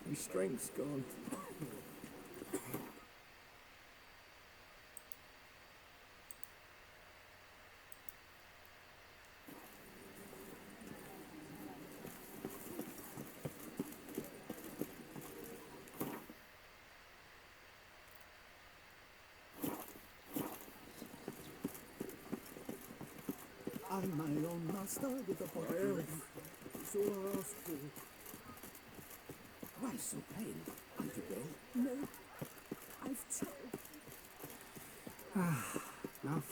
My strength's gone. I'm my own master with a bottle. It's all I ask for. Why so pale, Auntie Belle? No, I've tried. Enough.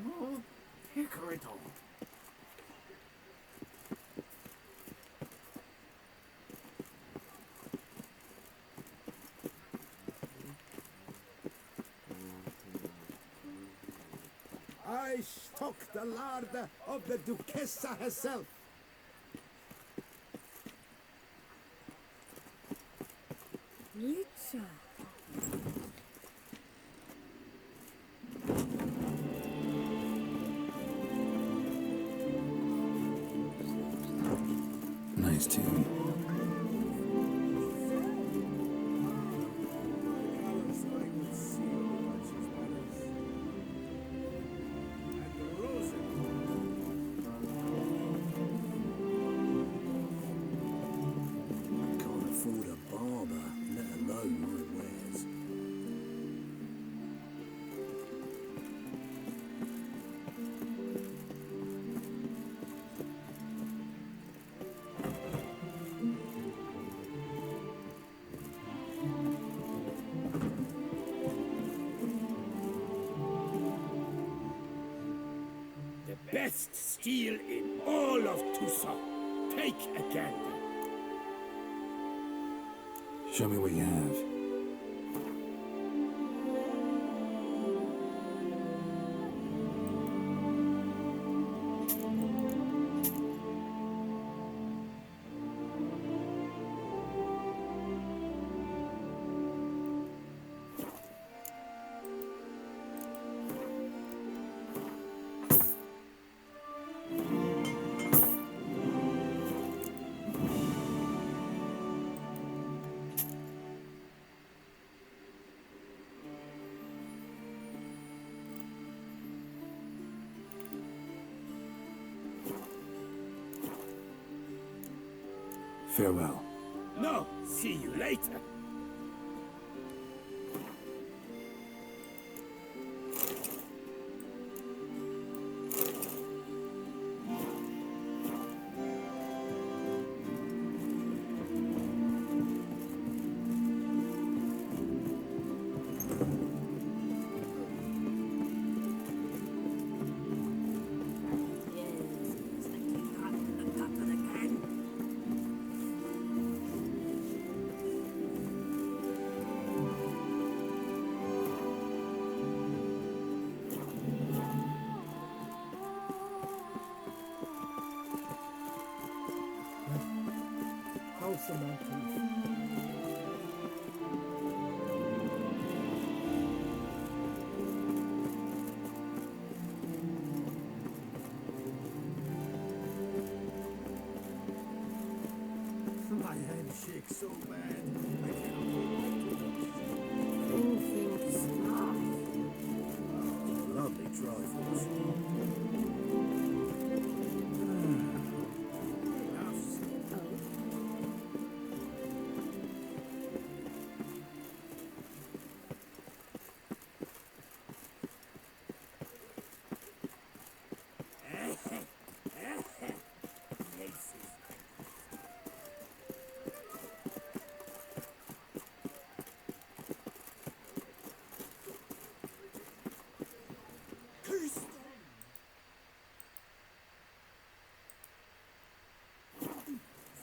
Oh, Hickoryto. I stock the larder of the Duchessa herself. Richard. Nice tune. Can't afford a barber, let alone my wares. The best steel in all of Toussaint. Take a gander. Show me what you have. Farewell. No, see you later. How's the mountain? My head shakes so bad. I can't lovely trifles.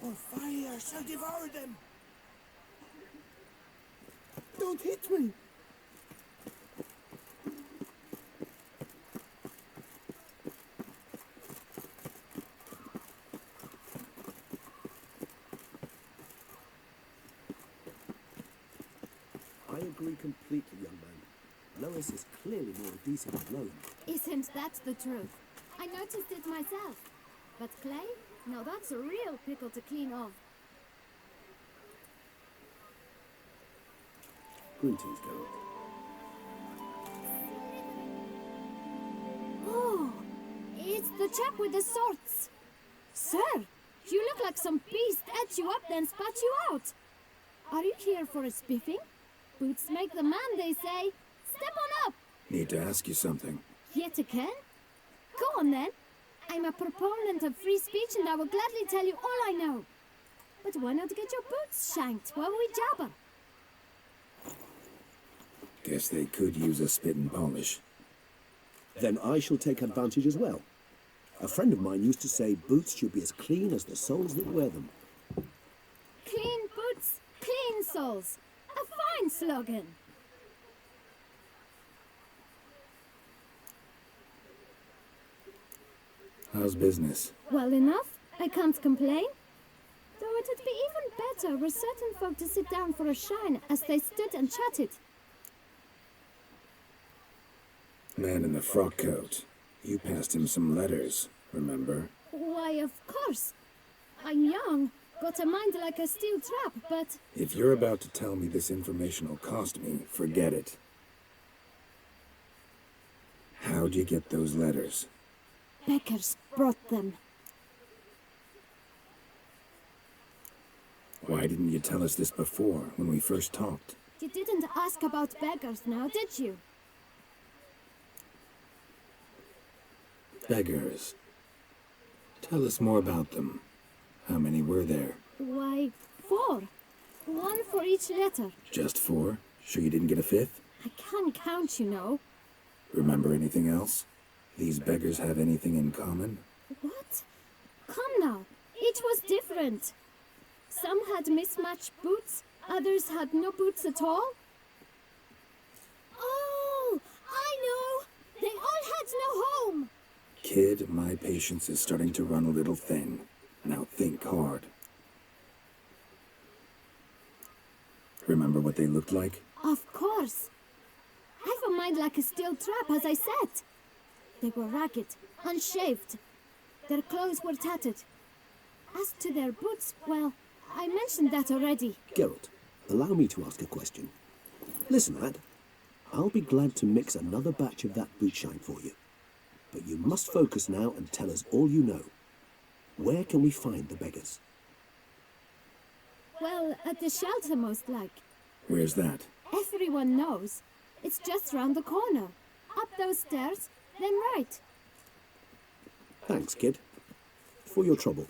For fire shall devour them. Don't hit me. I agree completely, young man. Lois is clearly more decent than Rowan. Isn't that the truth? I noticed it myself. But Clay? Now that's a real pickle to clean off. Greetings, girl. Oh, it's the chap with the swords. Sir, you look like some beast ate you up then spat you out. Are you here for a spiffing? Boots make the man, they say. Step on up. Need to ask you something. Yet again? Go on then. I'm a proponent of free speech and I will gladly tell you all I know. But why not get your boots shanked while we jabber? Guess they could use a spit and polish. Then I shall take advantage as well. A friend of mine used to say boots should be as clean as the soles that wear them. Clean boots, clean soles. A fine slogan. How's business? Well enough. I can't complain. Though it'd be even better were certain folk to sit down for a shine as they stood and chatted. Man in the frock coat. You passed him some letters, remember? Why, of course. I'm young, got a mind like a steel trap, but... If you're about to tell me this information will cost me, forget it. How'd you get those letters? Beggars brought them. Why didn't you tell us this before, when we first talked? You didn't ask about beggars now, did you? Beggars. Tell us more about them. How many were there? Why, 4. 1 for each letter. Just 4? Sure you didn't get a 5th? I can't count, you know. Remember anything else? These beggars have anything in common? What? Come now. Each was different. Some had mismatched boots, others had no boots at all. Oh, I know! They all had no home! Kid, my patience is starting to run a little thin. Now think hard. Remember what they looked like? Of course. I've a mind like a steel trap, as I said. They were ragged, unshaved. Their clothes were tattered. As to their boots, well, I mentioned that already. Geralt, allow me to ask a question. Listen, lad. I'll be glad to mix another batch of that boot shine for you. But you must focus now and tell us all you know. Where can we find the beggars? Well, at the shelter, most like. Where's that? Everyone knows. It's just round the corner. Up those stairs, then right. Thanks, kid. For your trouble.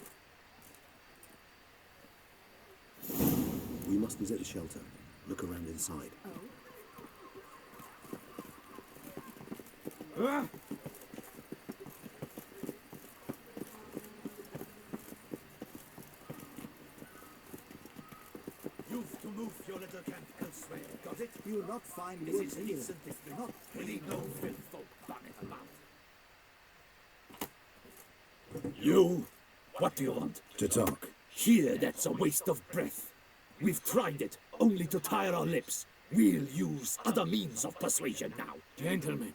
We must visit the shelter. Look around inside. You've to move your little camp elsewhere, got it? You'll not find This wood is here. decent district, not really no filth folk bugging about. You? What do you want? To talk. Here, that's a waste of breath. We've tried it, only to tire our lips. We'll use other means of persuasion now. Gentlemen,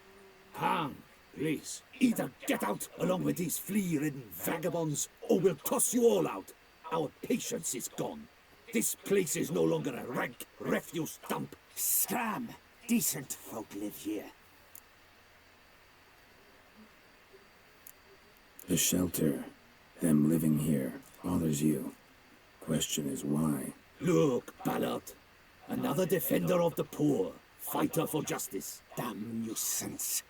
calm, please. Either get out along with these flea-ridden vagabonds, or we'll toss you all out. Our patience is gone. This place is no longer a rank refuse dump. Scram! Decent folk live here. The shelter, them living here, bothers you. Question is why? Look, Ballard. Another defender of the poor. Fighter for justice. Damn nuisance.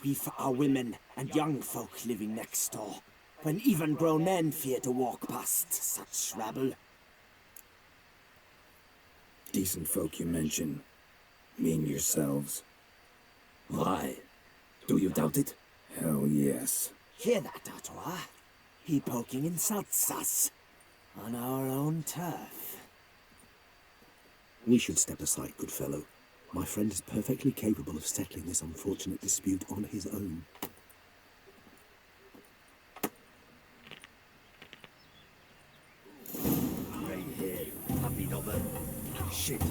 We've our women and young folk living next door, when even grown men fear to walk past such rabble. Decent folk you mention. Mean yourselves? Why? Do you doubt it? Hell yes. Hear that, Artois? He poking insults us. On our own turf. We should step aside, good fellow. My friend is perfectly capable of settling this unfortunate dispute on his own. Grey hair, puppy over. Shit.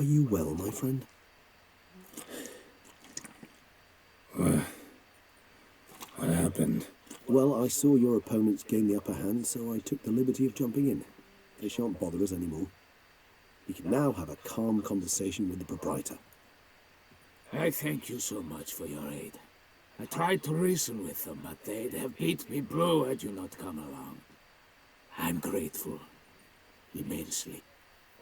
Are you well, my friend? What happened? Well, I saw your opponents gain the upper hand, so I took the liberty of jumping in. They shan't bother us anymore. We can now have a calm conversation with the proprietor. I thank you so much for your aid. I tried to reason with them, but they'd have beat me blue had you not come along. I'm grateful. Immensely.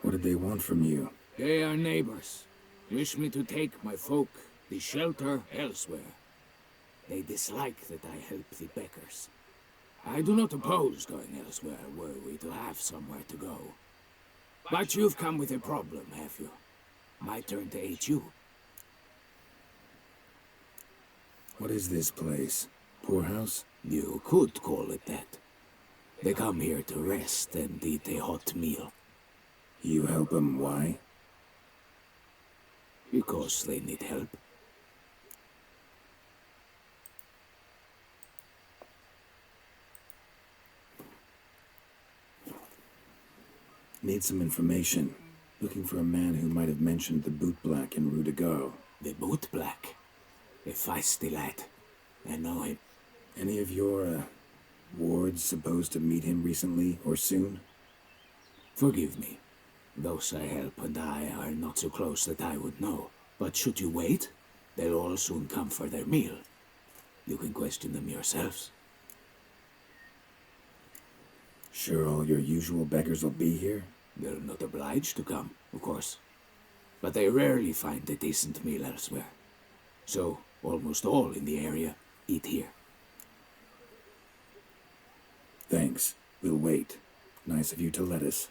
What did they want from you? They are neighbors. Wish me to take my folk, the shelter, elsewhere. They dislike that I help the beggars. I do not oppose going elsewhere, were we to have somewhere to go. But you've come with a problem, have you? My turn to aid you. What is this place? Poorhouse? You could call it that. They come here to rest and eat a hot meal. You help them, why? Because they need help. Need some information. Looking for a man who might have mentioned the boot black in Rue de Gaulle. The boot black. A feisty lad. I know him. Any of your, wards supposed to meet him recently or soon? Forgive me. Those I help and I are not so close that I would know. But should you wait, they'll all soon come for their meal. You can question them yourselves. Sure all your usual beggars will be here? They're not obliged to come, of course. But they rarely find a decent meal elsewhere. So, almost all in the area eat here. Thanks. We'll wait. Nice of you to let us.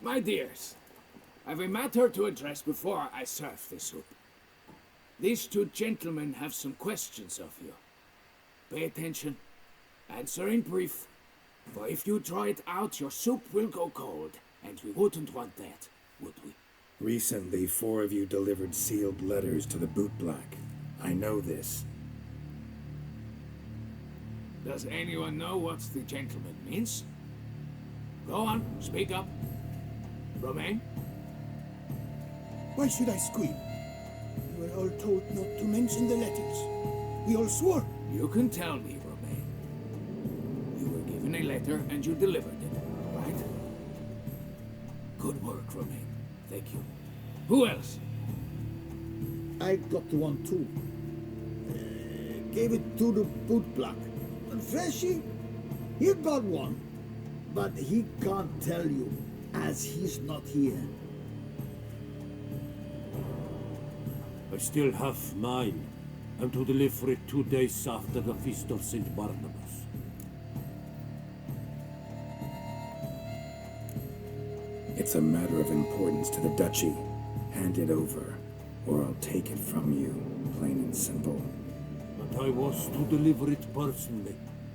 My dears, I've a matter to address before I serve the soup. These two gentlemen have some questions of you. Pay attention. Answer in brief. For if you draw it out, your soup will go cold. And we wouldn't want that, would we? Recently, 4 of you delivered sealed letters to the boot black. I know this. Does anyone know what the gentleman means? Go on, speak up. Romain? Why should I squeal? We were all told not to mention the letters. We all swore. You can tell me, Romain. You were given a letter and you delivered it, right? Good work, Romain. Thank you. Who else? I got one too. Gave it to the boot black. And Freshy, he got one. But he can't tell you, as he's not here. I still have mine. I'm to deliver it 2 days after the Feast of St. Barnabas. It's a matter of importance to the duchy. Hand it over, or I'll take it from you, plain and simple. But I was to deliver it personally.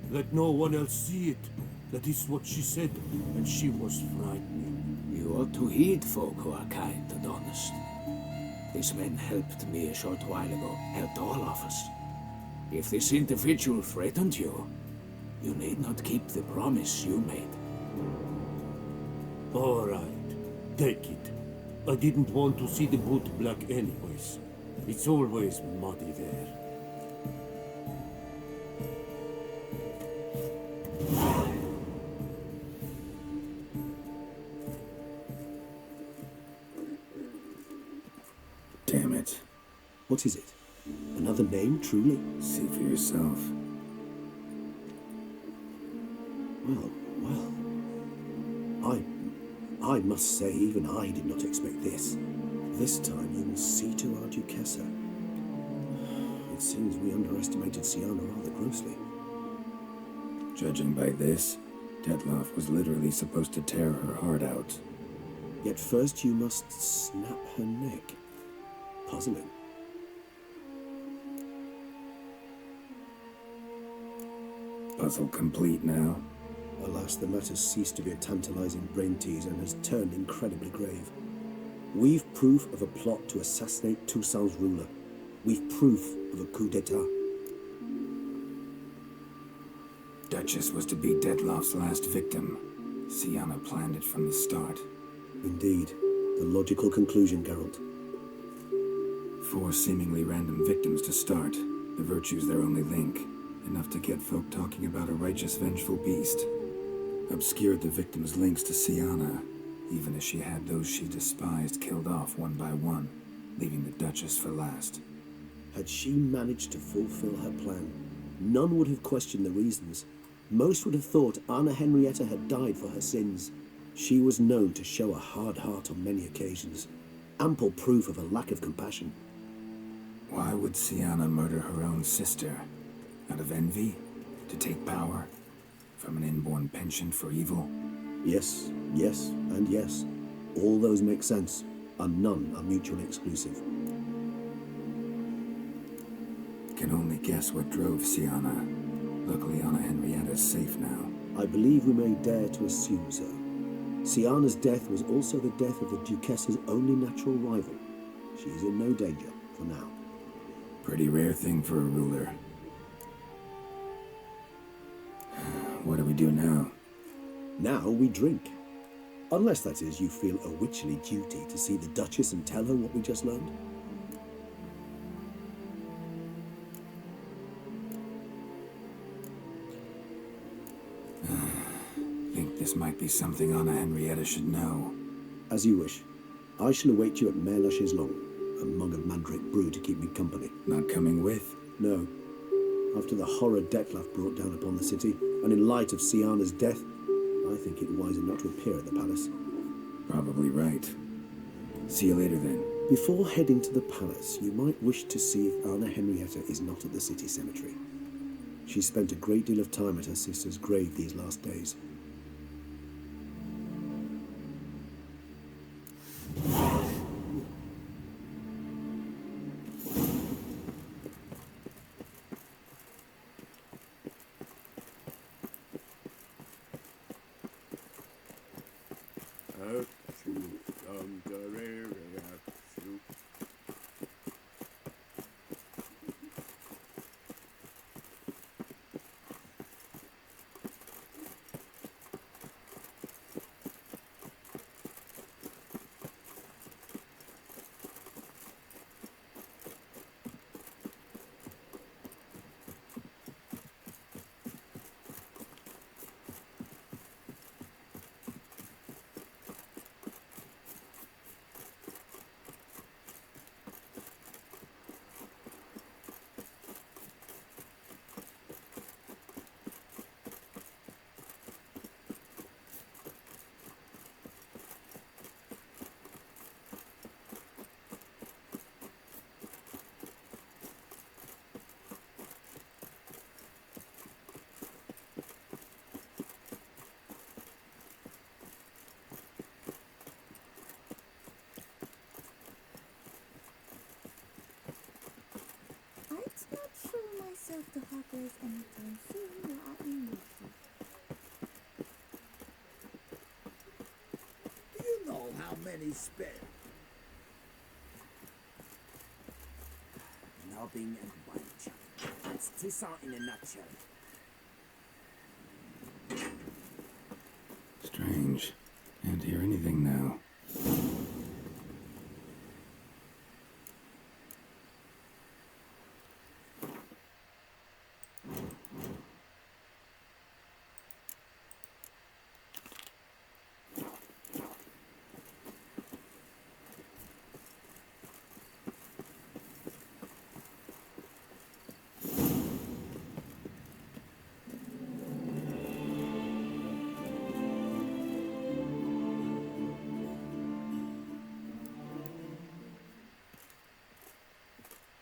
Let no one else see it. That is what she said, and she was frightening. You ought to heed folk who are kind and honest. These men helped me a short while ago, helped all of us. If this individual threatened you, you need not keep the promise you made. All right, take it. I didn't want to see the boot black anyways. It's always muddy there. Damn it. What is it? Another name, truly? See for yourself. Well. I must say, even I did not expect this. This time you will see to our Duchessa. It seems we underestimated Siana rather grossly. Judging by this, Detloff was literally supposed to tear her heart out. Yet first you must snap her neck. Puzzling. Puzzle complete now. Alas, the matter ceased to be a tantalizing brain teaser and has turned incredibly grave. We've proof of a plot to assassinate Toussaint's ruler. We've proof of a coup d'etat. Duchess was to be Detloff's last victim. Sienna planned it from the start. Indeed. The logical conclusion, Geralt. 4 seemingly random victims to start. The virtue's their only link. Enough to get folk talking about a righteous, vengeful beast. Obscured the victims' links to Sienna, even as she had those she despised killed off one by one, leaving the Duchess for last. Had she managed to fulfill her plan, none would have questioned the reasons. Most would have thought Anna Henrietta had died for her sins. She was known to show a hard heart on many occasions. Ample proof of a lack of compassion. Why would Sienna murder her own sister? Out of envy? To take power? From an inborn penchant for evil? Yes, yes, and yes. All those make sense, and none are mutually exclusive. Can only guess what drove Sienna. Luckily, Anna Henrietta's safe now. I believe we may dare to assume so. Sienna's death was also the death of the Duchess's only natural rival. She is in no danger, for now. Pretty rare thing for a ruler. What do we do now? Now we drink. Unless, that is, you feel a witchly duty to see the Duchess and tell her what we just learned. Think this might be something Anna Henrietta should know. As you wish. I shall await you at Mère la Chaiselongue. A mug of mandrake brew to keep me company. Not coming with? No. After the horror Detloff brought down upon the city, and in light of Sienna's death, I think it wiser not to appear at the palace. Probably right. See you later then. Before heading to the palace, you might wish to see if Anna Henrietta is not at the city cemetery. She spent a great deal of time at her sister's grave these last days. I'd not show myself to Hogwarts anytime soon, or I am lucky. Do you know how many spell? Nobbing and wine. That's Toussaint in a nutshell. Strange. Can't hear anything now.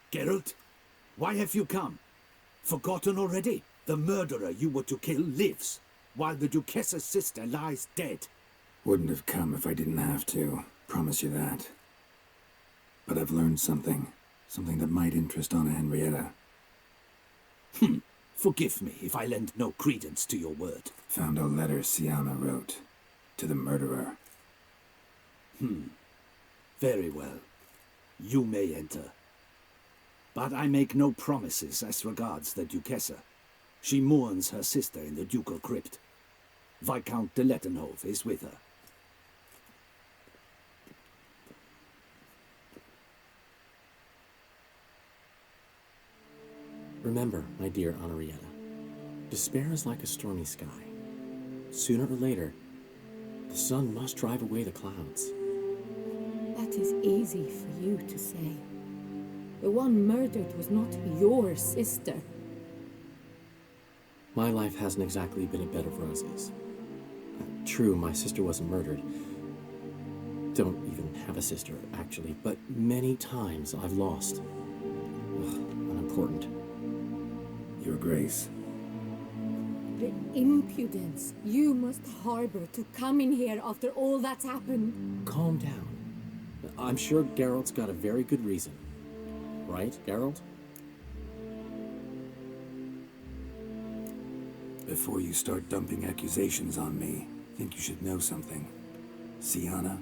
Geralt, why have you come? Forgotten already? The murderer you were to kill lives, while the Duchess's sister lies dead. Wouldn't have come if I didn't have to. Promise you that. But I've learned something. Something that might interest Anna Henrietta. Forgive me if I lend no credence to your word. Found a letter Sienna wrote. To the murderer. Very well. You may enter. But I make no promises as regards the Duchessa. She mourns her sister in the ducal crypt. Viscount de Lettenhove is with her. Remember, my dear Henrietta, despair is like a stormy sky. Sooner or later, the sun must drive away the clouds. That is easy for you to say. The one murdered was not your sister. My life hasn't exactly been a bed of roses. True, my sister wasn't murdered. Don't even have a sister, actually, but many times I've lost. Ugh, unimportant. Your Grace. The impudence you must harbor to come in here after all that's happened. Calm down. I'm sure Geralt's got a very good reason. Right, Geralt? Before you start dumping accusations on me, I think you should know something. Sienna,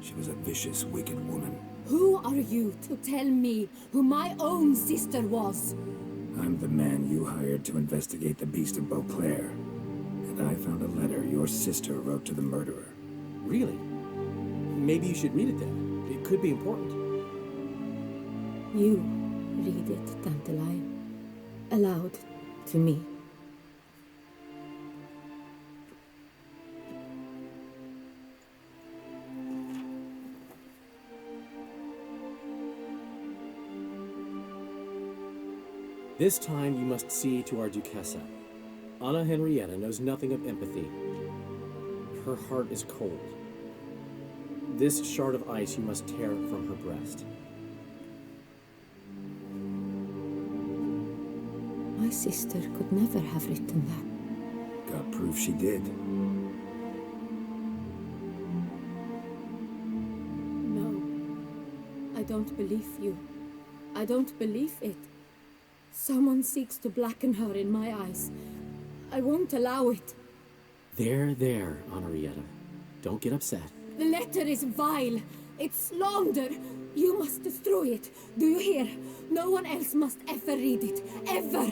she was a vicious, wicked woman. Who are you to tell me who my own sister was? I'm the man you hired to investigate the Beast of Beauclair. And I found a letter your sister wrote to the murderer. Really? Maybe you should read it then. It could be important. You read it, Dandelion. Aloud to me. This time you must see to our Duchessa. Anna Henrietta knows nothing of empathy. Her heart is cold. This shard of ice you must tear from her breast. My sister could never have written that. Got proof she did. No. I don't believe you. I don't believe it. Someone seeks to blacken her in my eyes. I won't allow it. There, Henrietta. Don't get upset. The letter is vile. It's slander. You must destroy it. Do you hear? No one else must ever read it. Ever!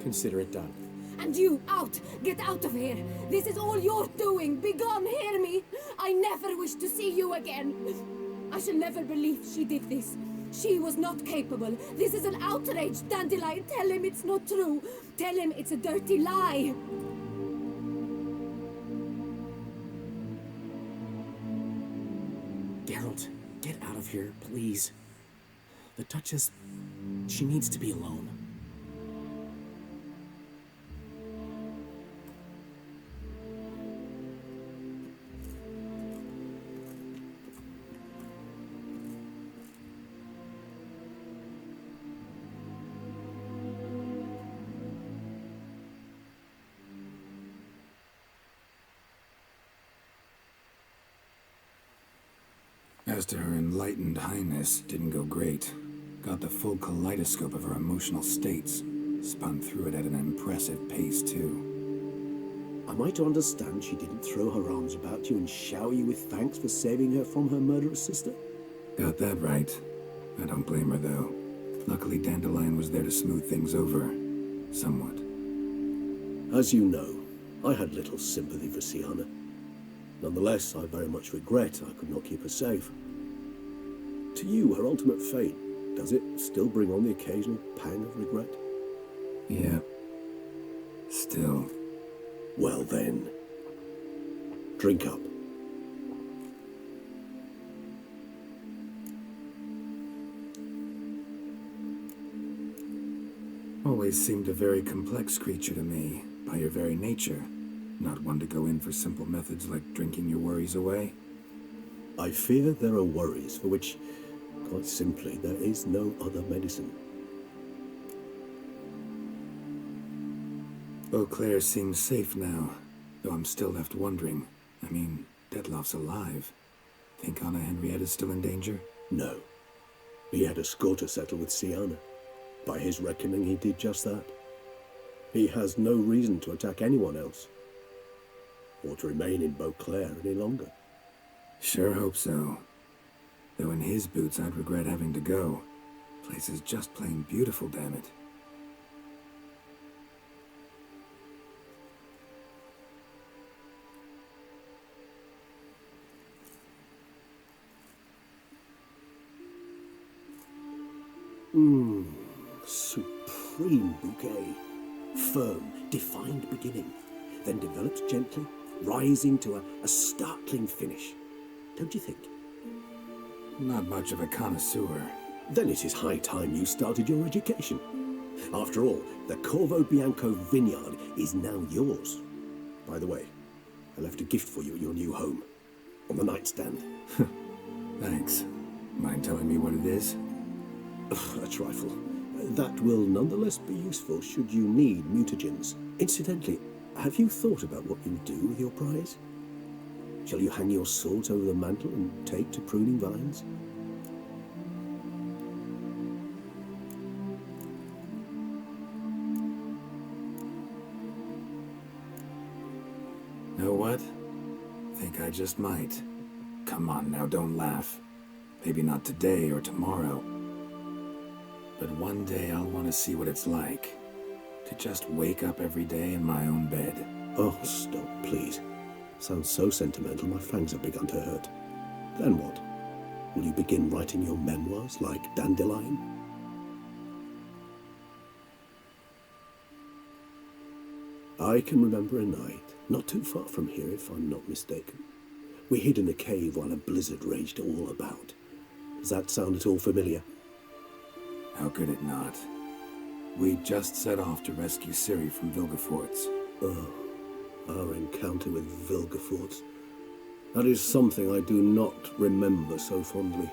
Consider it done. And you, out! Get out of here! This is all you're doing! Begone, hear me! I never wish to see you again! I shall never believe she did this. She was not capable. This is an outrage, Dandelion. Tell him it's not true. Tell him it's a dirty lie. Geralt, get out of here, please. The Duchess, she needs to be alone. As to her enlightened highness, didn't go great. Got the full kaleidoscope of her emotional states. Spun through it at an impressive pace, too. Am I to understand she didn't throw her arms about you and shower you with thanks for saving her from her murderous sister? Got that right. I don't blame her, though. Luckily, Dandelion was there to smooth things over. Somewhat. As you know, I had little sympathy for Sienna. Nonetheless, I very much regret I could not keep her safe. To you, her ultimate fate, does it still bring on the occasional pang of regret? Yeah. Still. Well then, drink up. Always seemed a very complex creature to me, by your very nature. Not one to go in for simple methods like drinking your worries away. I fear there are worries for which, quite simply, there is no other medicine. Beauclair seems safe now, though I'm still left wondering. I mean, Detloff's alive. Think Anna Henrietta's still in danger? No. He had a score to settle with Sienna. By his reckoning, he did just that. He has no reason to attack anyone else, or to remain in Beauclair any longer. Sure hope so. Though in his boots, I'd regret having to go. Place is just plain beautiful, damn it. Supreme bouquet. Firm, defined beginning, then develops gently, rising to a startling finish. Don't you think? Not much of a connoisseur. Then it is high time you started your education. After all, the Corvo Bianco vineyard is now yours. By the way, I left a gift for you at your new home. On the nightstand. Thanks. Mind telling me what it is? A trifle. That will nonetheless be useful should you need mutagens. Incidentally, have you thought about what you'll do with your prize? Shall you hang your swords over the mantle and take to pruning vines? Know what? Think I just might. Come on now, don't laugh. Maybe not today or tomorrow. But one day I'll want to see what it's like. To just wake up every day in my own bed. Oh, stop, please. Sounds so sentimental, my fangs have begun to hurt. Then what? Will you begin writing your memoirs like Dandelion? I can remember a night, not too far from here if I'm not mistaken. We hid in a cave while a blizzard raged all about. Does that sound at all familiar? How could it not? We just set off to rescue Ciri from Vilgefortz. Oh, our encounter with Vilgefortz. That is something I do not remember so fondly.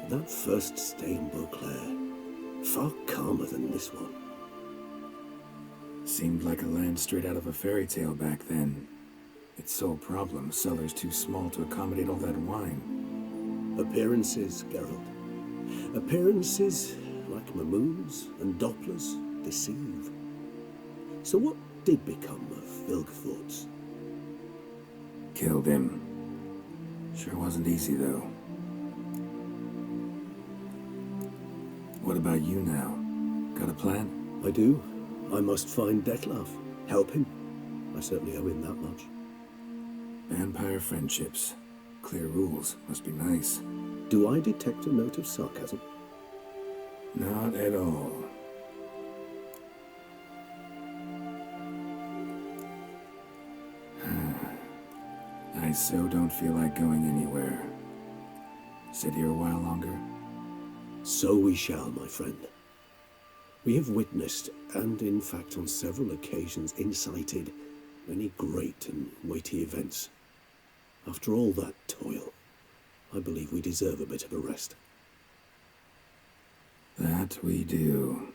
That first stay in Beauclair, far calmer than this one. Seemed like a land straight out of a fairy tale back then. Its sole problem, cellars too small to accommodate all that wine. Appearances, Geralt. Appearances, like Mamoons and Dopplers, deceive. So what did become of Vilgefortz? Killed him. Sure wasn't easy, though. What about you now? Got a plan? I do. I must find Detlaf. Help him. I certainly owe him that much. Vampire friendships. Clear rules. Must be nice. Do I detect a note of sarcasm? Not at all. I so don't feel like going anywhere. Sit here a while longer? So we shall, my friend. We have witnessed, and in fact on several occasions incited, many great and weighty events. After all that toil, I believe we deserve a bit of a rest. That we do.